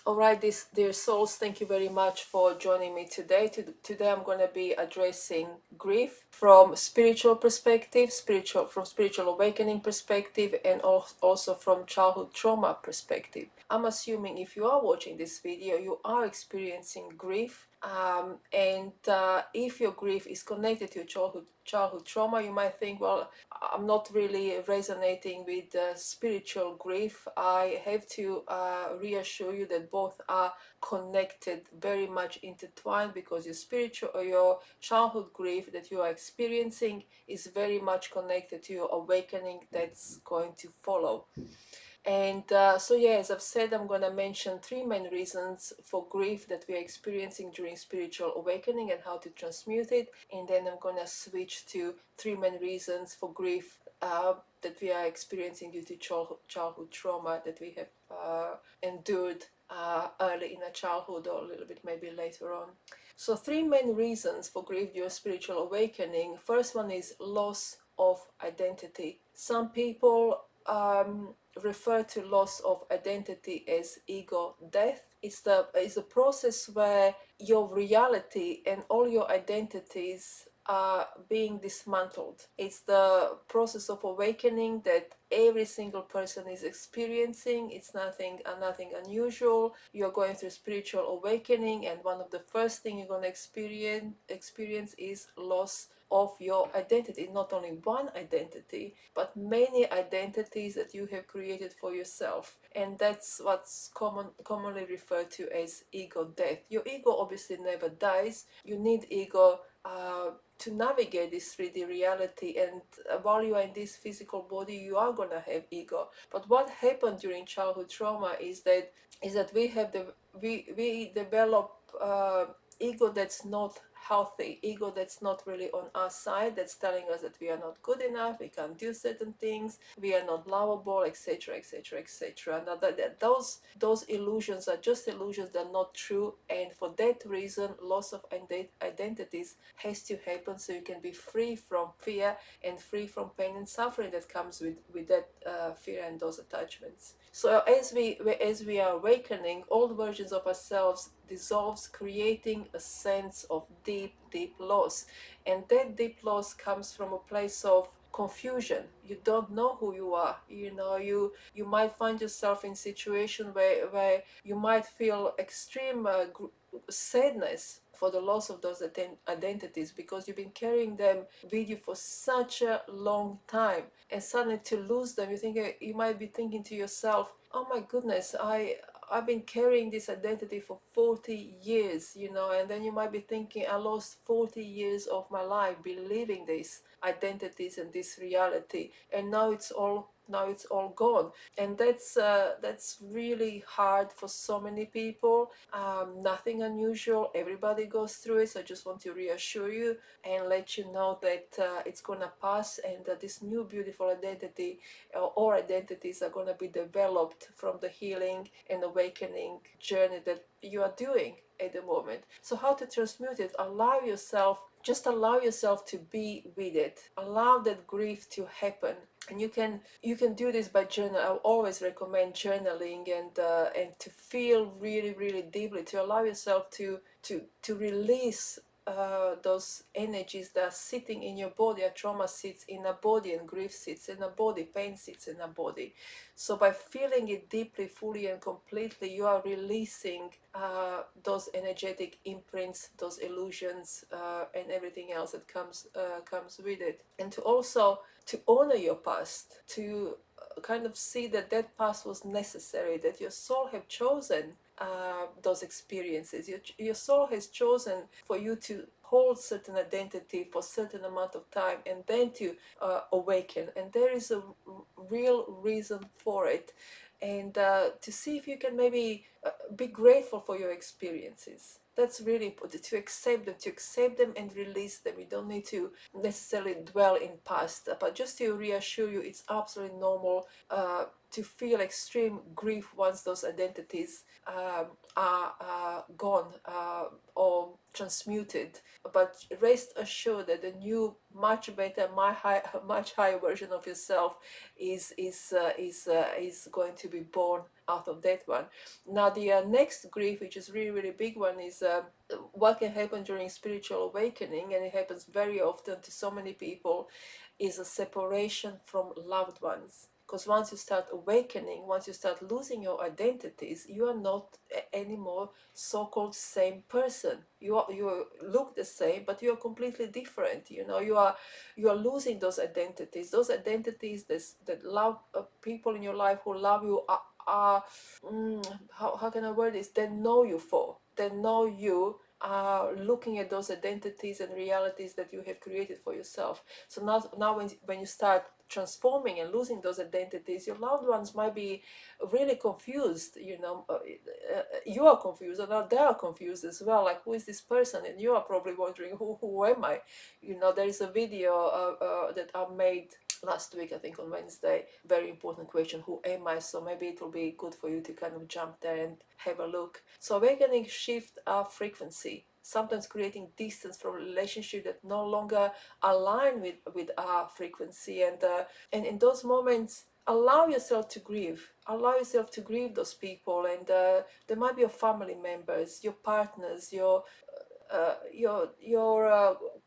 All right, dear souls, thank you very much for joining me today. Today I'm going to be addressing grief from spiritual perspective, from spiritual awakening perspective, and also from childhood trauma perspective. I'm assuming if you are watching this video, you are experiencing grief. And if your grief is connected to your childhood trauma, you might think, well, I'm not really resonating with spiritual grief. I have to reassure you that both are connected, very much intertwined, because your spiritual or your childhood grief that you are experiencing is very much connected to your awakening that's going to follow. And so, yeah, as I've said, I'm going to mention three main reasons for grief that we are experiencing during spiritual awakening and how to transmute it. And then I'm going to switch to three main reasons for grief that we are experiencing due to childhood trauma that we have endured early in our childhood, or a little bit maybe later on. So, three main reasons for grief during spiritual awakening. First one is loss of identity. Some people refer to loss of identity as ego death. It's a process where your reality and all your identities are being dismantled. It's the process of awakening that every single person is experiencing. It's nothing unusual. You're going through spiritual awakening, and one of the first thing you're going to experience is loss of your identity. Not only one identity, but many identities that you have created for yourself. And that's what's commonly referred to as ego death. Your ego obviously never dies. You need ego to navigate this 3D reality, and while you are in this physical body, you are going to have ego. But what happened during childhood trauma is that we develop ego that's not healthy, ego that's not really on our side, that's telling us that we are not good enough, we can't do certain things, we are not lovable, etc., etc., etc. Now those illusions are just illusions, they're not true, and for that reason loss of identities has to happen, so you can be free from fear and free from pain and suffering that comes with that fear and those attachments. So as we are awakening, old versions of ourselves dissolves, creating a sense of deep loss. And that deep loss comes from a place of confusion. You don't know who you are. You might find yourself in situation where you might feel extreme sadness for the loss of those identities, because you've been carrying them with you for such a long time, and suddenly to lose them, you might be thinking to yourself, oh my goodness, I've been carrying this identity for 40 years, and then you might be thinking, I lost 40 years of my life believing these identities and this reality, and now it's all gone. And that's really hard for so many people. Nothing unusual, everybody goes through it. So I just want to reassure you and let you know that it's gonna pass, and that this new beautiful identity or identities are gonna be developed from the healing and awakening journey that you are doing at the moment. So how to transmute it? Allow yourself to be with it. Allow that grief to happen. And you can do this by journal. I always recommend journaling, and to feel really, really deeply, to allow yourself to release those energies that are sitting in your body. A trauma sits in a body, and grief sits in a body, pain sits in a body. So by feeling it deeply, fully, and completely, you are releasing those energetic imprints, those illusions, and everything else that comes with it. And to also to honor your past, to kind of see that that past was necessary, that your soul have chosen those experiences. Your soul has chosen for you to hold certain identity for a certain amount of time, and then to awaken. And there is a real reason for it. And to see if you can maybe be grateful for your experiences. That's really important, to accept them and release them. You don't need to necessarily dwell in past, but just to reassure you, it's absolutely normal to feel extreme grief once those identities are gone or transmuted. But rest assured that the new, much better, much higher version of yourself is going to be born out of that one. Now the next grief, which is really, really big one, is what can happen during spiritual awakening, and it happens very often to so many people, is a separation from loved ones. Because once you start awakening, once you start losing your identities, you are not anymore so-called same person. You look the same, but you are completely different. You are losing those identities. Those identities that love people in your life who love you are how can I word this? They know you for. They know you are looking at those identities and realities that you have created for yourself. So now when you start transforming and losing those identities, your loved ones might be really confused. You are confused, and now they are confused as well. Like, who is this person? And you are probably wondering, who am I? There is a video that I made last week, I think on Wednesday. Very important question: who am I? So maybe it will be good for you to kind of jump there and have a look. So awakening shift our frequency, sometimes creating distance from relationship that no longer align with our frequency. And in those moments, allow yourself to grieve. Allow yourself to grieve those people. And there might be your family members, your partners, your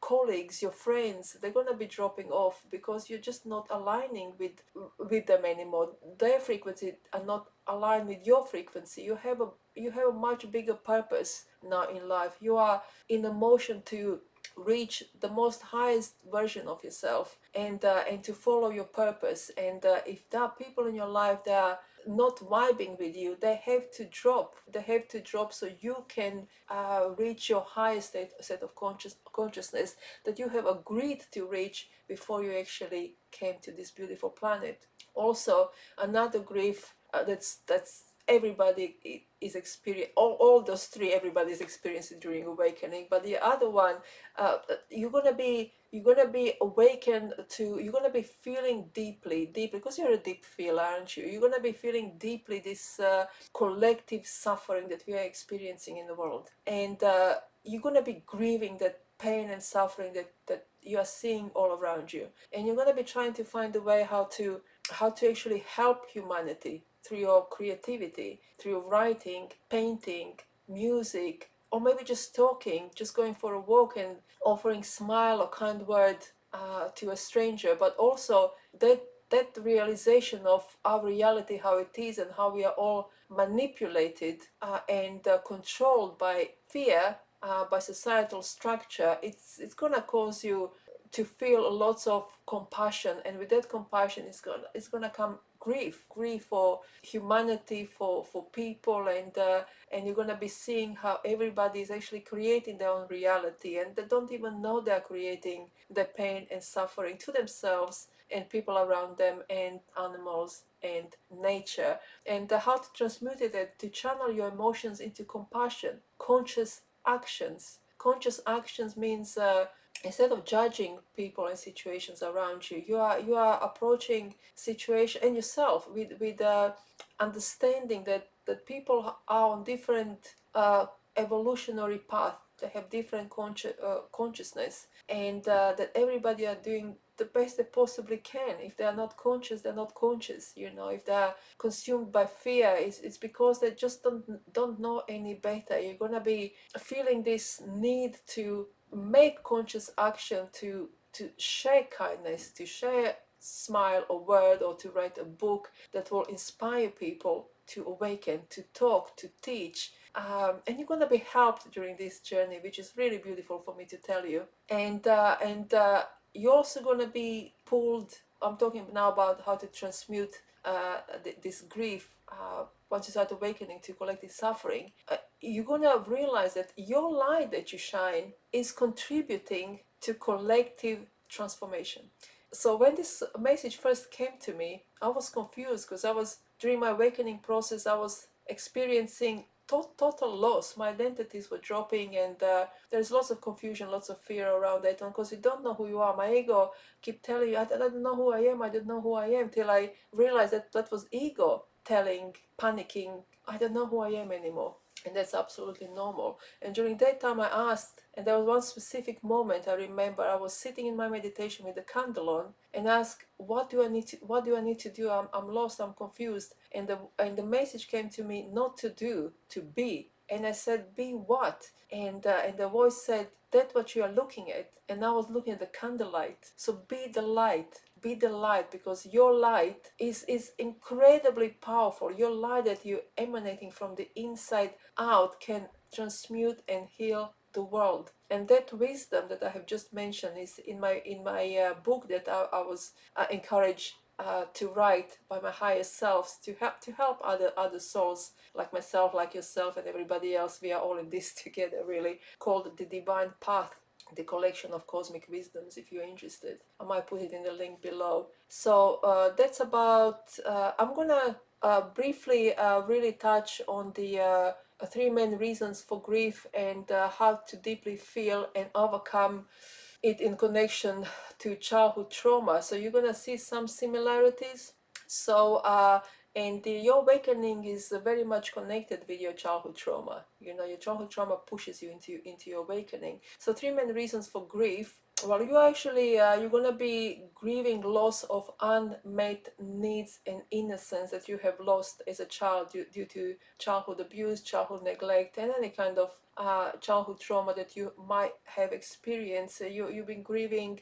colleagues, your friends. They're gonna be dropping off because you're just not aligning with them anymore. Their frequency are not aligned with your frequency. You have a much bigger purpose now in life. You are in a motion to reach the most highest version of yourself, and to follow your purpose. And if there are people in your life that are not vibing with you, they have to drop so you can reach your highest set of consciousness that you have agreed to reach before you actually came to this beautiful planet. Also, another grief that's everybody is experiencing. All those three, everybody is experiencing during awakening. But the other one, you're gonna be awakened to. You're gonna be feeling deeply, because you're a deep feeler, aren't you? You're gonna be feeling deeply this collective suffering that we are experiencing in the world, and you're gonna be grieving that pain and suffering that you are seeing all around you, and you're gonna be trying to find a way how to actually help humanity through your creativity, through your writing, painting, music, or maybe just talking, just going for a walk and offering smile or kind word to a stranger. But also that realization of our reality, how it is, and how we are all manipulated and controlled by fear, by societal structure. It's gonna cause you to feel lots of compassion, and with that compassion it's gonna come grief for humanity, for people. And you're gonna be seeing how everybody is actually creating their own reality, and they don't even know they're creating the pain and suffering to themselves and people around them and animals and nature. And how to transmute it, and to channel your emotions into compassion, conscious actions means instead of judging people and situations around you, you are approaching situation and yourself with understanding that people are on different evolutionary path. They have different consciousness, and that everybody are doing the best they possibly can. If they are not conscious, they're not conscious. If they are consumed by fear, it's because they just don't know any better. You're gonna be feeling this need to make conscious action, to share kindness, to share smile or word, or to write a book that will inspire people to awaken, to talk, to teach. And you're going to be helped during this journey, which is really beautiful for me to tell you. And you're also going to be pulled. I'm talking now about how to transmute this grief. Once you start awakening to collective suffering, you're going to realize that your light that you shine is contributing to collective transformation. So when this message first came to me, I was confused, because during my awakening process, I was experiencing total loss. My identities were dropping, and there's lots of confusion, lots of fear around that one, because you don't know who you are. My ego keep telling you, I don't know who I am, I don't know who I am, till I realized that was ego panicking, I don't know who I am anymore. and that's absolutely normal. And during that time I asked, and there was one specific moment I remember. I was sitting in my meditation with the candle on and asked, what do I need to do? I'm lost, I'm confused. And the message came to me, not to do, to be. And I said, be what? And the voice said, that's what you are looking at. And I was looking at the candlelight. So be the light. Be the light, because your light is incredibly powerful. Your light that you're emanating from the inside out can transmute and heal the world. And that wisdom that I have just mentioned is in my book that I was encouraged to write by my higher selves, to help other souls like myself, like yourself, and everybody else. We are all in this together, really, called the Divine Path, the collection of cosmic wisdoms. If you're interested, I might put it in the link below. So that's about. I'm gonna briefly really touch on the three main reasons for grief, and how to deeply feel and overcome it in connection to childhood trauma. So you're gonna see some similarities. So and your awakening is very much connected with your childhood trauma. You know, your childhood trauma pushes you into your awakening. So three main reasons for grief. Well, you actually you're gonna be grieving loss of unmet needs and innocence that you have lost as a child due to childhood abuse, childhood neglect, and any kind of childhood trauma that you might have experienced. You've been grieving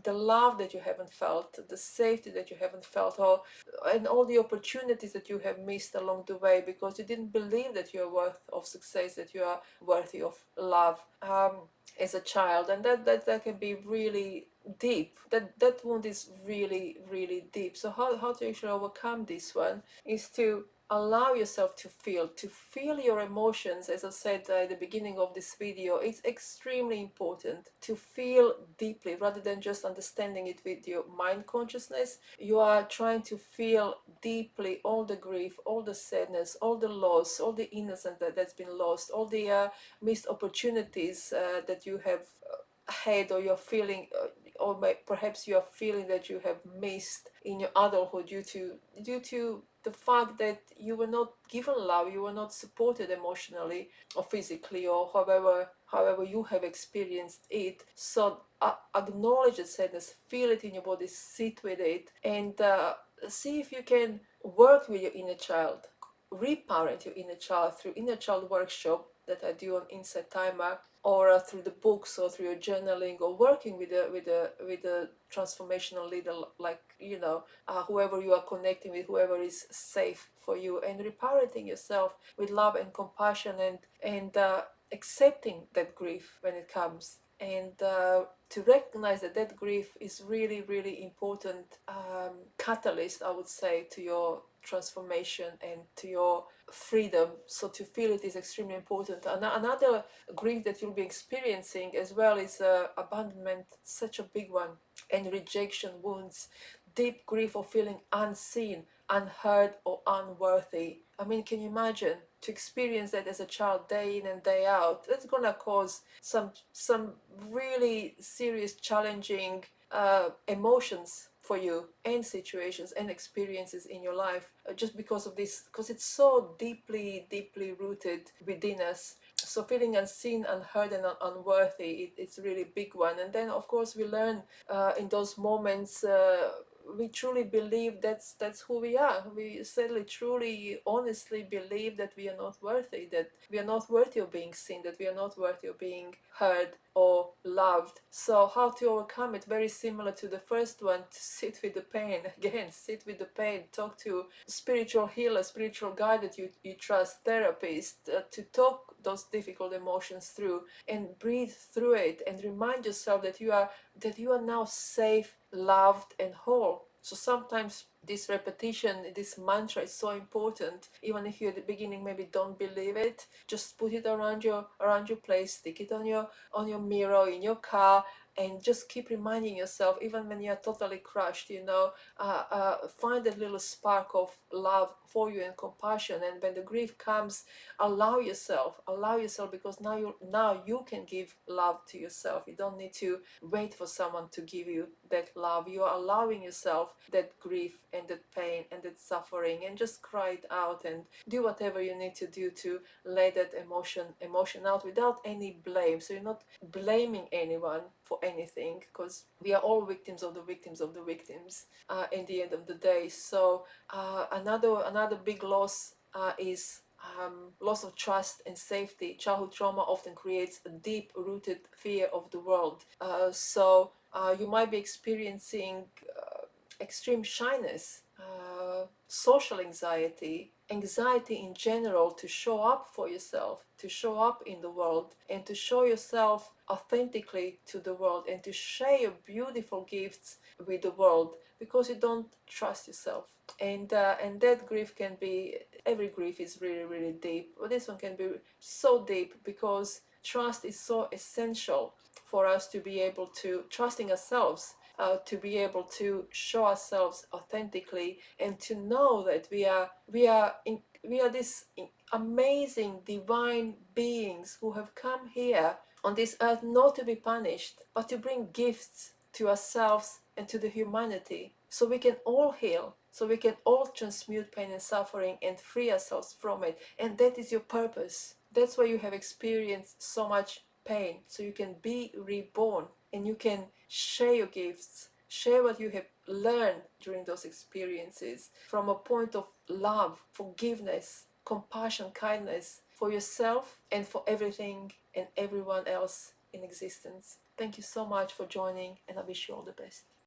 the love that you haven't felt, the safety that you haven't felt, or and all the opportunities that you have missed along the way because you didn't believe that you are worth of success, that you are worthy of love. As a child, and that can be really deep. That wound is really, really deep. So how to actually overcome this one is to allow yourself to feel your emotions. As I said at the beginning of this video, it's extremely important to feel deeply rather than just understanding it with your mind consciousness. You are trying to feel deeply all the grief, all the sadness, all the loss, all the innocence that's been lost, all the missed opportunities that you have had, or you're feeling, or perhaps you are feeling that you have missed in your adulthood due to the fact that you were not given love, you were not supported emotionally or physically, or however you have experienced it. So acknowledge the sadness, feel it in your body, sit with it, and see if you can work with your inner child, reparent your inner child through inner child workshop that I do on Inside Timer, or through the books, or through your journaling, or working with a transformational leader, like whoever you are connecting with, whoever is safe for you, and reparenting yourself with love and compassion, and accepting that grief when it comes, and to recognize that grief is really, really important catalyst, I would say, to your transformation and to your freedom. So to feel it is extremely important. Another grief that you'll be experiencing as well is abandonment, such a big one, and rejection wounds, deep grief of feeling unseen, unheard, or unworthy. I mean, can you imagine to experience that as a child day in and day out? That's gonna cause some really serious, challenging emotions for you, and situations and experiences in your life, just because of this, because it's so deeply, deeply rooted within us. So feeling unseen, unheard, and unworthy, it's a really big one. And then of course we learn in those moments, we truly believe that's who we are. We sadly, truly, honestly believe that we are not worthy, that we are not worthy of being seen, that we are not worthy of being heard or loved. So how to overcome it? Very similar to the first one, to sit with the pain. Again, sit with the pain, talk to spiritual healer, spiritual guide that you trust, therapist, to talk those difficult emotions through and breathe through it, and remind yourself that you are now safe, loved, and whole. So sometimes this repetition, this mantra is so important. Even if you at the beginning maybe don't believe it, just put it around your place, stick it on your mirror, in your car, and just keep reminding yourself, even when you're totally crushed, find that little spark of love for you and compassion. And when the grief comes, allow yourself, because now you can give love to yourself. You don't need to wait for someone to give you that love. You are allowing yourself that grief and that pain and that suffering, and just cry it out and do whatever you need to do to let that emotion out without any blame. So you're not blaming anyone for anything, because we are all victims of the victims of the victims in the end of the day. So another big loss is loss of trust and safety. Childhood trauma often creates a deep-rooted fear of the world. So you might be experiencing extreme shyness, social anxiety, anxiety in general to show up for yourself, to show up in the world, and to show yourself authentically to the world, and to share your beautiful gifts with the world, because you don't trust yourself. And that grief can be, every grief is really, really deep, but this one can be so deep because trust is so essential for us to be able to trusting ourselves, to be able to show ourselves authentically, and to know that we are this amazing divine beings who have come here on this earth not to be punished, but to bring gifts to ourselves and to the humanity, so we can all heal, so we can all transmute pain and suffering and free ourselves from it. And that is your purpose. That's why you have experienced so much pain, so you can be reborn and you can share your gifts, share what you have learned during those experiences from a point of love, forgiveness, compassion, kindness for yourself and for everything and everyone else in existence. Thank you so much for joining, and I wish you all the best.